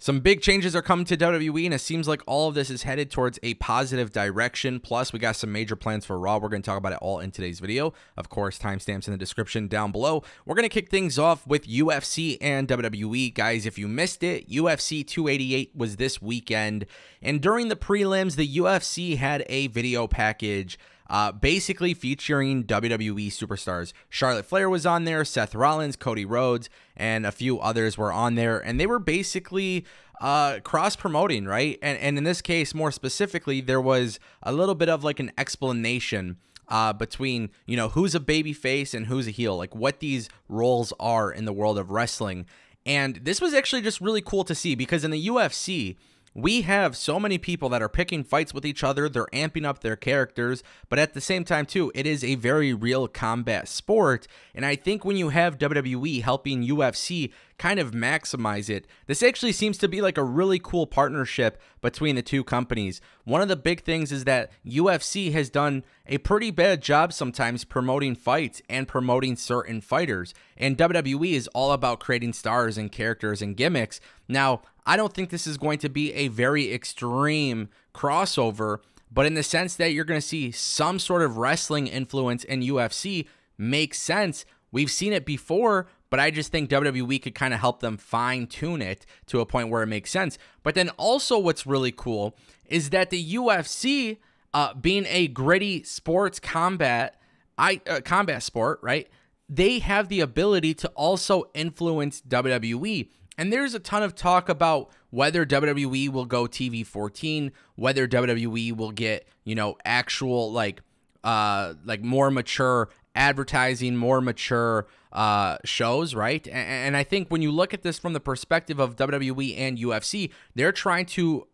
Some big changes are coming to WWE, and it seems like all of this is headed towards a positive direction. Plus, we got some major plans for Raw. We're going to talk about it all in today's video. Of course, timestamps in the description down below. We're going to kick things off with UFC and WWE. Guys, if you missed it, UFC 288 was this weekend, and during the prelims, the UFC had a video package basically featuring WWE superstars. Charlotte Flair was on there, Seth Rollins, Cody Rhodes, and a few others were on there, and they were basically cross-promoting, right? And in this case, more specifically, there was a little bit of like an explanation between, you know, who's a babyface and who's a heel, like what these roles are in the world of wrestling. And this was actually just really cool to see, because in the UFC, we have so many people that are picking fights with each other. They're amping up their characters, but at the same time, too, it is a very real combat sport. And I think when you have WWE helping UFC kind of maximize it, this actually seems to be like a really cool partnership between the two companies. One of the big things is that UFC has done a pretty bad job sometimes promoting fights and promoting certain fighters, and WWE is all about creating stars and characters and gimmicks. Now, I don't think this is going to be a very extreme crossover, but in the sense that you're going to see some sort of wrestling influence in UFC makes sense. We've seen it before, but I just think WWE could kind of help them fine-tune it to a point where it makes sense. But then also what's really cool is that the UFC, being a gritty sports combat sport, right, they have the ability to also influence WWE. And there's a ton of talk about whether WWE will go TV 14, whether WWE will get, you know, actual like more mature advertising, more mature shows, right? And I think when you look at this from the perspective of WWE and UFC, they're trying to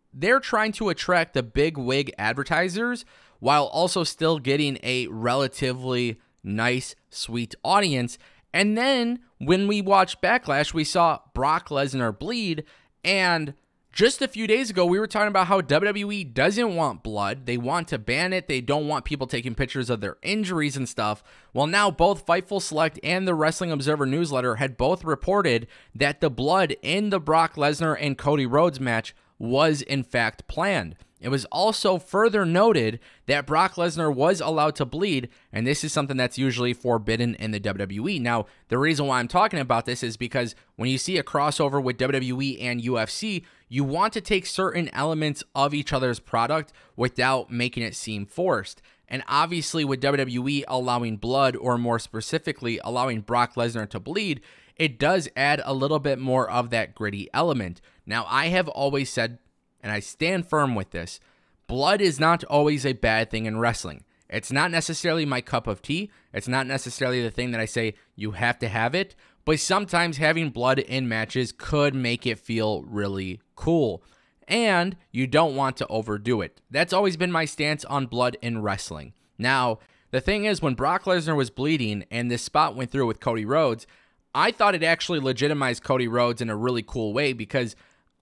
attract the big wig advertisers while also still getting a relatively nice, sweet audience. And then when we watched Backlash, we saw Brock Lesnar bleed, and just a few days ago, we were talking about how WWE doesn't want blood. They want to ban it. They don't want people taking pictures of their injuries and stuff. Well, now both Fightful Select and the Wrestling Observer newsletter had both reported that the blood in the Brock Lesnar and Cody Rhodes match was in fact planned. It was also further noted that Brock Lesnar was allowed to bleed, and this is something that's usually forbidden in the WWE. Now, the reason why I'm talking about this is because when you see a crossover with WWE and UFC, you want to take certain elements of each other's product without making it seem forced. And obviously with WWE allowing blood, or more specifically allowing Brock Lesnar to bleed, it does add a little bit more of that gritty element. Now, I have always said, and I stand firm with this, blood is not always a bad thing in wrestling. It's not necessarily my cup of tea. It's not necessarily the thing that I say you have to have it, but sometimes having blood in matches could make it feel really cool, and you don't want to overdo it. That's always been my stance on blood in wrestling. Now, the thing is, when Brock Lesnar was bleeding and this spot went through with Cody Rhodes, I thought it actually legitimized Cody Rhodes in a really cool way, because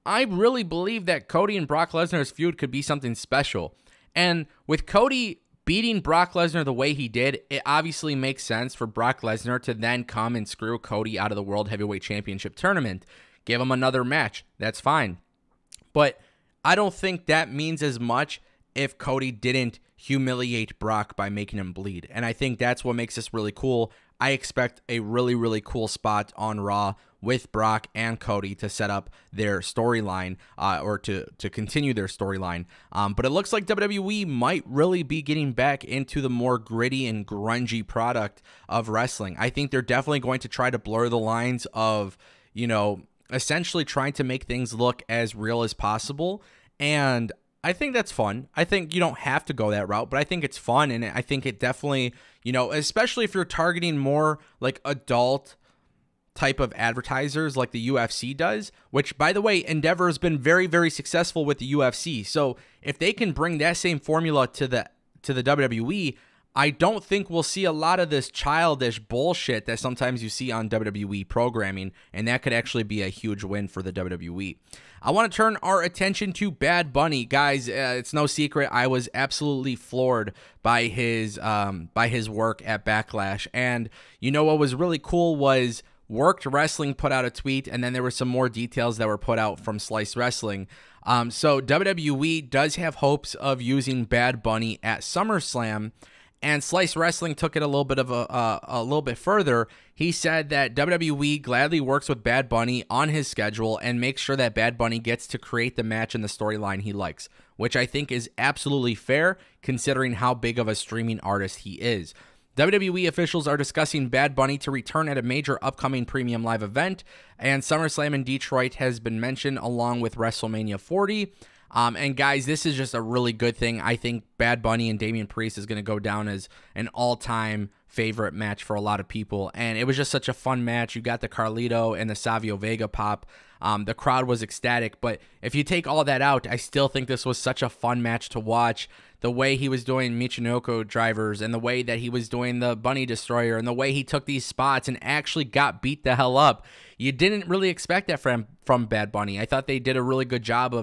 I really believe that Cody and Brock Lesnar's feud could be something special. And with Cody beating Brock Lesnar the way he did, it obviously makes sense for Brock Lesnar to then come and screw Cody out of the World Heavyweight Championship tournament. Give him another match. That's fine. But I don't think that means as much if Cody didn't humiliate Brock by making him bleed. And I think that's what makes this really cool. I expect a really, really cool spot on Raw with Brock and Cody to set up their storyline, or to continue their storyline. But it looks like WWE might really be getting back into the more gritty and grungy product of wrestling. I think they're definitely going to try to blur the lines of, you know, essentially trying to make things look as real as possible. And I think that's fun. I think you don't have to go that route, but I think it's fun. And I think it definitely, you know, especially if you're targeting more like adult type of advertisers like the UFC does, which, by the way, Endeavor has been very, very successful with the UFC. So if they can bring that same formula to the WWE, I don't think we'll see a lot of this childish bullshit that sometimes you see on WWE programming, and that could actually be a huge win for the WWE. I want to turn our attention to Bad Bunny. Guys, it's no secret, I was absolutely floored by his work at Backlash. And you know what was really cool was Worked Wrestling put out a tweet, and then there were some more details that were put out from Slice Wrestling. So WWE does have hopes of using Bad Bunny at SummerSlam, and Slice Wrestling took it a little bit of a little bit further. He said that WWE gladly works with Bad Bunny on his schedule and makes sure that Bad Bunny gets to create the match and the storyline he likes, which I think is absolutely fair considering how big of a streaming artist he is. WWE officials are discussing Bad Bunny to return at a major upcoming premium live event, and SummerSlam in Detroit has been mentioned along with WrestleMania 40. And guys, this is just a really good thing. I think Bad Bunny and Damian Priest is going to go down as an all-time favorite match for a lot of people. And it was just such a fun match. You got the Carlito and the Savio Vega pop. The crowd was ecstatic. But if you take all that out, I still think this was such a fun match to watch. The way he was doing Michinoku drivers and the way that he was doing the Bunny Destroyer and the way he took these spots and actually got beat the hell up. You didn't really expect that from Bad Bunny. I thought they did a really good job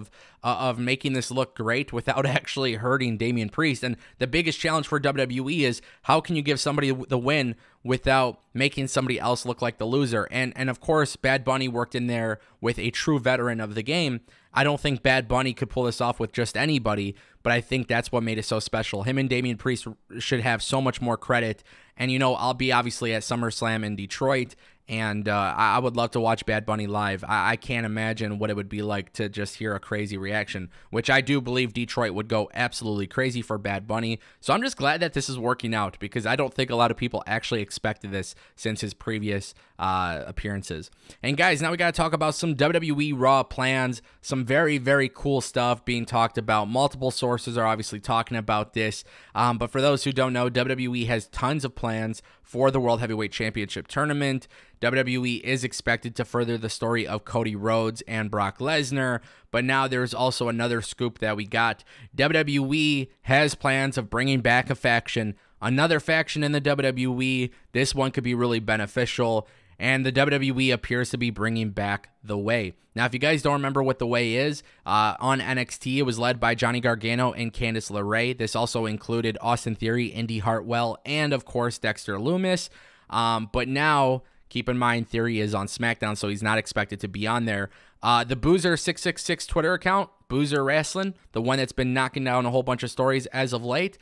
of making this look great without actually hurting Damian Priest. And the biggest challenge for WWE is how can you give somebody the win without making somebody else look like the loser? And of course, Bad Bunny worked in there with a true veteran of the game. I don't think Bad Bunny could pull this off with just anybody, but I think that's what made it so special. Him and Damian Priest should have so much more credit. And, you know, I'll be obviously at SummerSlam in Detroit, and I would love to watch Bad Bunny live. I can't imagine what it would be like to just hear a crazy reaction, which I do believe Detroit would go absolutely crazy for Bad Bunny. So I'm just glad that this is working out because I don't think a lot of people actually expected this since his previous appearances. And guys, now we got to talk about some WWE Raw plans, some very, very cool stuff being talked about. Multiple sources are obviously talking about this. But for those who don't know, WWE has tons of plans for the World Heavyweight Championship tournament. WWE is expected to further the story of Cody Rhodes and Brock Lesnar, but now there's also another scoop that we got. WWE has plans of bringing back a faction, another faction in the WWE. This one could be really beneficial, and the WWE appears to be bringing back The Way. Now, if you guys don't remember what The Way is, on NXT, it was led by Johnny Gargano and Candice LeRae. This also included Austin Theory, Indy Hartwell, and, of course, Dexter Lumis. But now, keep in mind, Theory is on SmackDown, so he's not expected to be on there. The Boozer666 Twitter account, Boozer Wrestling, the one that's been knocking down a whole bunch of stories as of late,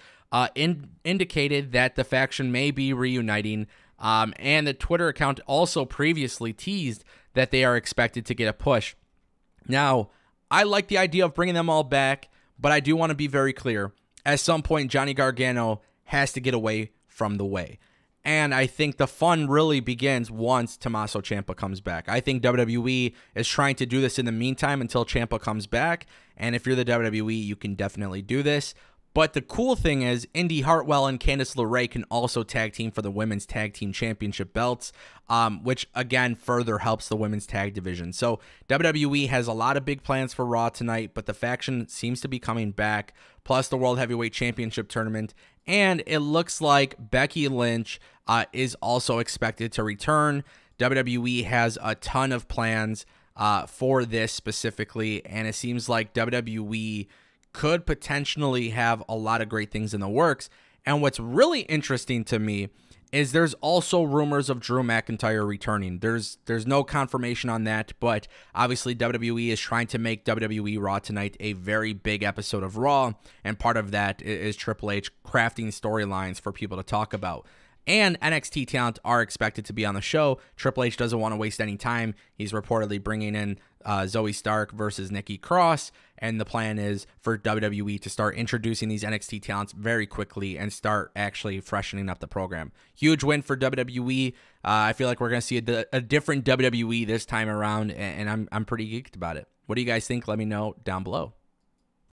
indicated that the faction may be reuniting. And the Twitter account also previously teased that they are expected to get a push. Now, I like the idea of bringing them all back, but I do want to be very clear. At some point, Johnny Gargano has to get away from The Way. And I think the fun really begins once Tommaso Ciampa comes back. I think WWE is trying to do this in the meantime until Ciampa comes back. And if you're the WWE, you can definitely do this. But the cool thing is, Indy Hartwell and Candice LeRae can also tag team for the Women's Tag Team Championship belts, which, again, further helps the Women's Tag Division. So WWE has a lot of big plans for Raw tonight, but the faction seems to be coming back, plus the World Heavyweight Championship Tournament. And it looks like Becky Lynch is also expected to return. WWE has a ton of plans for this specifically, and it seems like WWE could potentially have a lot of great things in the works. And what's really interesting to me is there's also rumors of Drew McIntyre returning. There's no confirmation on that, but obviously WWE is trying to make WWE Raw tonight a very big episode of Raw, and part of that is Triple H crafting storylines for people to talk about. And NXT talent are expected to be on the show. Triple H doesn't want to waste any time. He's reportedly bringing in Zoe Stark versus Nikki Cross, and the plan is for WWE to start introducing these NXT talents very quickly and start actually freshening up the program. Huge win for WWE. I feel like we're going to see a different WWE this time around, and I'm pretty geeked about it. What do you guys think? Let me know down below.